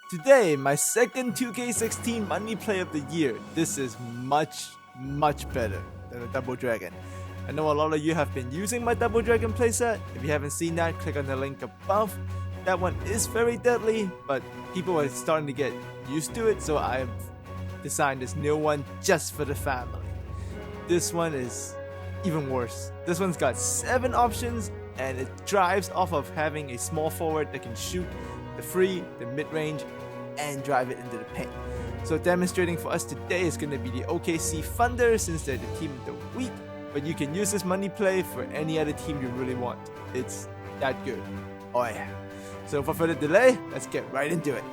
Today, my second 2K16 Money Play of the year. This is much better than the Double Dragon. I know a lot of you have been using my Double Dragon playset. If you haven't seen that, click on the link above. That one is very deadly, but people are starting to get used to it, so I've designed this new one just for the family. This one is even worse. This one's got 7 options, and it drives off of having a small forward that can shoot the free, the mid-range, and drive it into the paint. So demonstrating for us today is going to be the OKC Thunder, since they're the team of the week, but you can use this money play for any other team you really want. It's that good. Oh yeah. So without further delay, let's get right into it.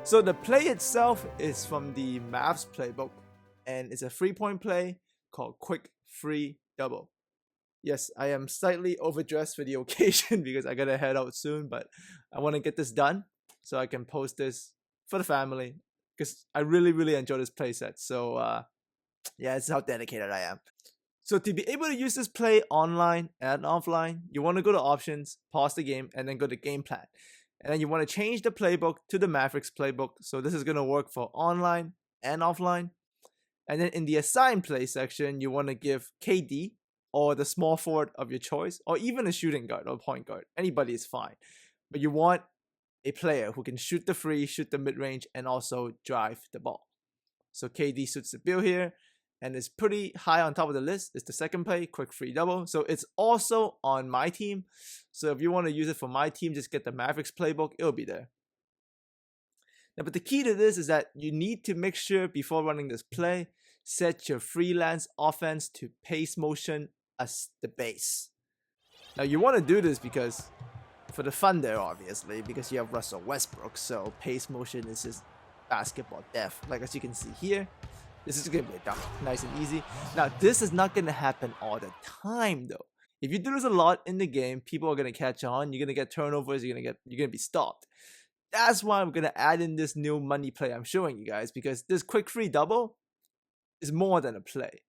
So the play itself is from the Mavs playbook, and it's a 3-point play called Quick Free Double. Yes, I am slightly overdressed for the occasion because I gotta head out soon, but I want to get this done so I can post this for the family because I really enjoy this playset. So yeah, this is how dedicated I am. So to be able to use this play online and offline, you want to go to options, pause the game, and then go to game plan. And then you want to change the playbook to the Mavericks playbook. So this is going to work for online and offline. And then in the assign play section, you want to give KD or the small forward of your choice, or even a shooting guard or point guard. Anybody is fine. But you want a player who can shoot the free, shoot the mid-range, and also drive the ball. So KD suits the bill here, and it's pretty high on top of the list. It's the second play, Quick Free Double. So it's also on my team. So if you want to use it for my team, just get the Mavericks playbook. It'll be there. Now, but the key to this is that you need to make sure before running this play, set your freelance offense to pace motion as the base. Now you want to do this because for the fun there, obviously, because you have Russell Westbrook, so pace motion is just basketball death. Like as you can see here, this is gonna be a dunk, nice and easy. Now this is not gonna happen all the time though. If you do this a lot in the game, people are gonna catch on. You're gonna get turnovers. You're gonna be stopped. That's why I'm gonna add in this new money play I'm showing you guys, because this quick free double is more than a play.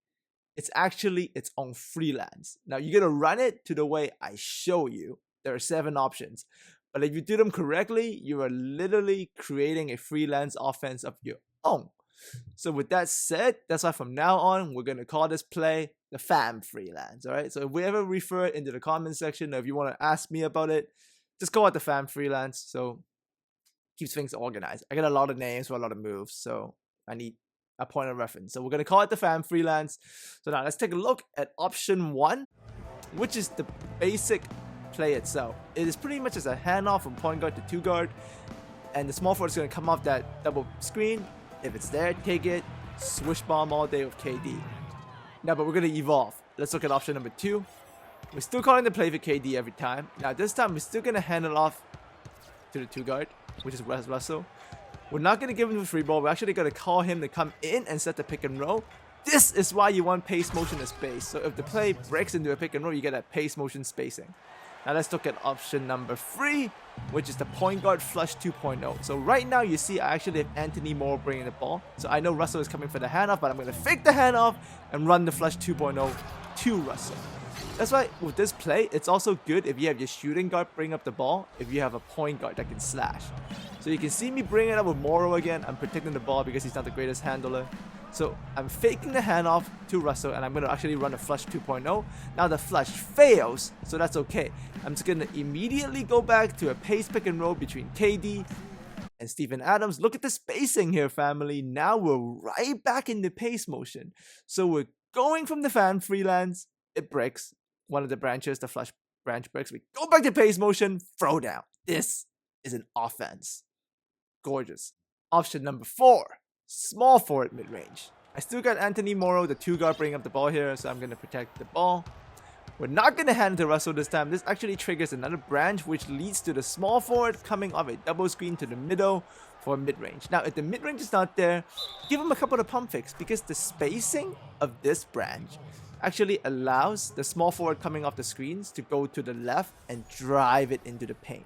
It's actually its own freelance. Now you're gonna run it to the way I show you. There are 7 options, but if you do them correctly, you are literally creating a freelance offense of your own. So with that said, that's why from now on we're gonna call this play the Pham freelance. All right. So if we ever refer it into the comment section, or if you want to ask me about it, just call it the Pham freelance. So keeps things organized. I got a lot of names for a lot of moves, so I need a point of reference. So we're going to call it the Pham freelance. So now let's take a look at option 1, which is the basic play itself. It is pretty much as a handoff from point guard to 2 guard, and the small forward is going to come off that double screen. If it's there, take it, swish bomb all day with KD. Now, but we're going to evolve. Let's look at option number 2. We're still calling the play for KD every time. Now this time we're still going to hand it off to the 2 guard, which is Russell. We're not going to give him the free ball. We're actually going to call him to come in and set the pick and roll. This is why you want pace motion as space. So if the play breaks into a pick and roll, you get that pace motion spacing. Now let's look at option number 3, which is the point guard flush 2.0. So right now you see I actually have Anthony Moore bringing the ball. So I know Russell is coming for the handoff, but I'm going to fake the handoff and run the flush 2.0 to Russell. That's why with this play, it's also good if you have your shooting guard bring up the ball, if you have a point guard that can slash. So you can see me bring it up with Morrow again. I'm protecting the ball because he's not the greatest handler. So I'm faking the handoff to Russell, and I'm going to actually run a flush 2.0. Now the flush fails, so that's okay. I'm just going to immediately go back to a pace pick and roll between KD and Steven Adams. Look at the spacing here, family. Now we're right back in the pace motion. So we're going from the Pham freelance. It breaks. One of the branches, the flush branch breaks. We go back to pace motion, throw down. This is an offense. Gorgeous. Option number 4, small forward mid-range. I still got Anthony Morrow, the 2 guard, bringing up the ball here, so I'm going to protect the ball. We're not going to hand it to Russell this time. This actually triggers another branch, which leads to the small forward coming off a double screen to the middle for mid-range. Now, if the mid-range is not there, give him a couple of pump fakes, because the spacing of this branch actually allows the small forward coming off the screens to go to the left and drive it into the paint.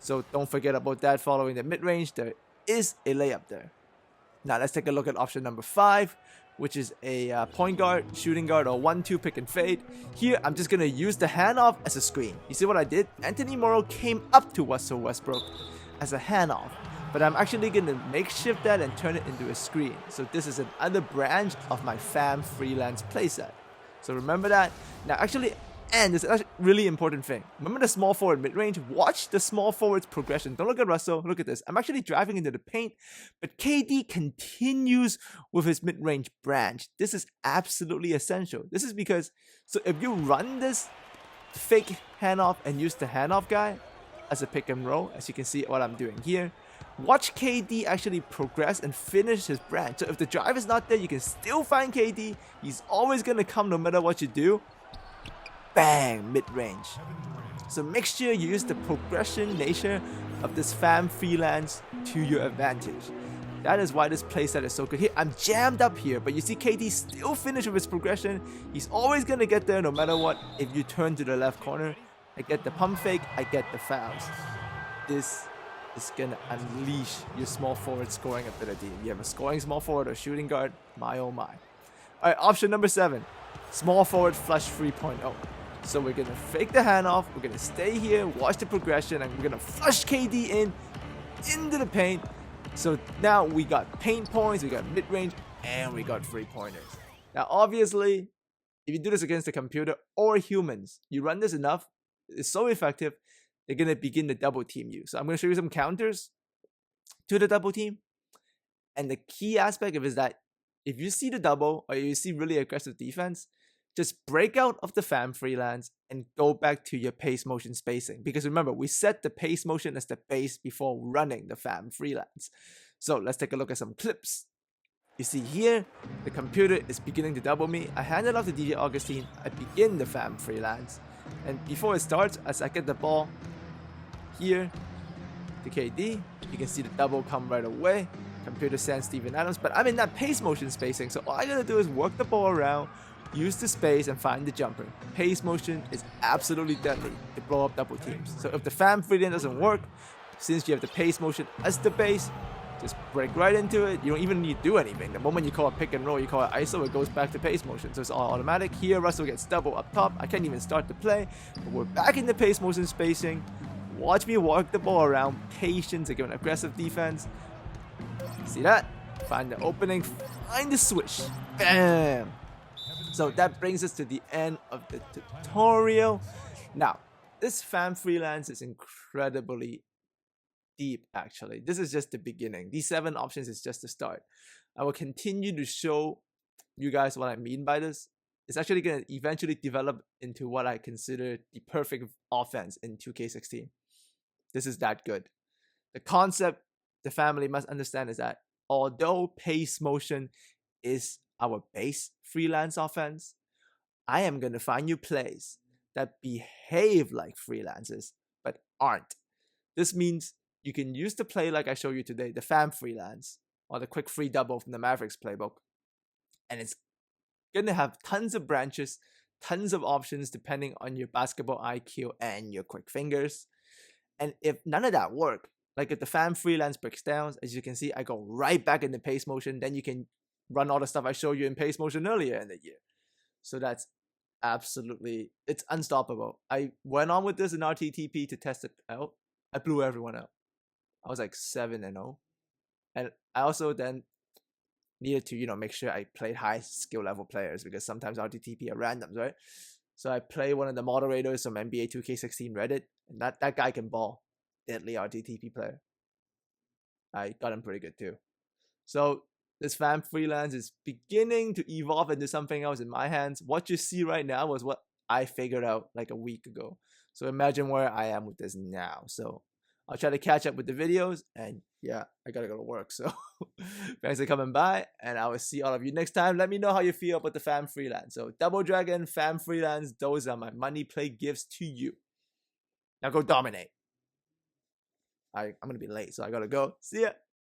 So don't forget about that following the mid-range. There is a layup there. Now let's take a look at option number 5, which is a point guard, shooting guard, or 1-2 pick and fade. Here, I'm just going to use the handoff as a screen. You see what I did? Anthony Morrow came up to Russell Westbrook as a handoff. but I'm actually going to makeshift that and turn it into a screen. So this is another branch of my Pham Freelance playset. So remember that. Now actually, and this is actually a really important thing. Remember the small forward mid-range? Watch the small forward's progression. Don't look at Russell. Look at this. I'm actually driving into the paint, but KD continues with his mid-range branch. This is absolutely essential. This is because, so if you run this fake handoff and use the handoff guy as a pick and roll, as you can see what I'm doing here, watch KD actually progress and finish his branch. So if the drive is not there, you can still find KD. He's always going to come no matter what you do. Bang, mid-range. So make sure you use the progression nature of this Pham Freelance to your advantage. That is why this playset is so good. Here, I'm jammed up here, but you see KD still finish with his progression. He's always going to get there no matter what. If you turn to the left corner, I get the pump fake, I get the fouls. This is going to unleash your small forward scoring ability. If you have a scoring small forward or shooting guard, my oh my. Alright, option number 7. Small forward flush 3.0. So we're going to fake the handoff, we're going to stay here, watch the progression, and we're going to flush KD into the paint. So now we got paint points, we got mid-range, and we got 3-pointers. Now obviously, if you do this against the computer or humans, you run this enough, it's so effective, they're going to begin to double team you. So I'm going to show you some counters to the double team. And the key aspect of it is that if you see the double or you see really aggressive defense, just break out of the Pham Freelance and go back to your pace motion spacing. Because remember, we set the pace motion as the base before running the Pham Freelance. So let's take a look at some clips. You see here, the computer is beginning to double me. I hand it off to DJ Augustine. I begin the Pham Freelance. And before it starts, as I get the ball here to KD, you can see the double come right away. Computer sends Steven Adams, but I'm in that pace motion spacing. So all I gotta do is work the ball around, use the space, and find the jumper. Pace motion is absolutely deadly to blow up double teams. So if the Pham Freelance doesn't work, since you have the pace motion as the base, just break right into it. You don't even need to do anything. The moment you call it pick and roll, you call it ISO, it goes back to pace motion. So it's all automatic. Here, Russell gets double up top. I can't even start the play. But we're back in the pace motion spacing. Watch me work the ball around. Patience against aggressive defense. See that? Find the opening. Find the switch. Bam! So that brings us to the end of the tutorial. Now, this Pham Freelance is incredibly deep actually. This is just the beginning. These 7 options is just the start. I will continue to show you guys what I mean by this. It's actually going to eventually develop into what I consider the perfect offense in 2K16. This is that good. The concept the family must understand is that although pace motion is our base freelance offense, I am going to find you plays that behave like freelancers but aren't. This means you can use the play like I showed you today, the Pham Freelance, or the quick free double from the Mavericks playbook. And it's going to have tons of branches, tons of options depending on your basketball IQ and your quick fingers. And if none of that work, like if the Pham Freelance breaks down, as you can see, I go right back into pace motion. Then you can run all the stuff I showed you in pace motion earlier in the year. So that's absolutely, it's unstoppable. I went on with this in RTTP to test it out. I blew everyone out. I was like 7-0. And I also then needed to, make sure I played high skill level players because sometimes RTTP are randoms, right? So I play one of the moderators from NBA 2K16 Reddit, and that guy can ball. Deadly RTTP player. I got him pretty good too. So this Pham Freelance is beginning to evolve into something else in my hands. What you see right now was what I figured out like a week ago. So imagine where I am with this now. So I'll try to catch up with the videos, and yeah, I gotta go to work. So thanks for coming by, and I will see all of you next time. Let me know how you feel about the Pham Freelance. So Double Dragon, Pham Freelance, those are my money play gifts to you. Now go dominate. I'm gonna be late, so I gotta go. See ya.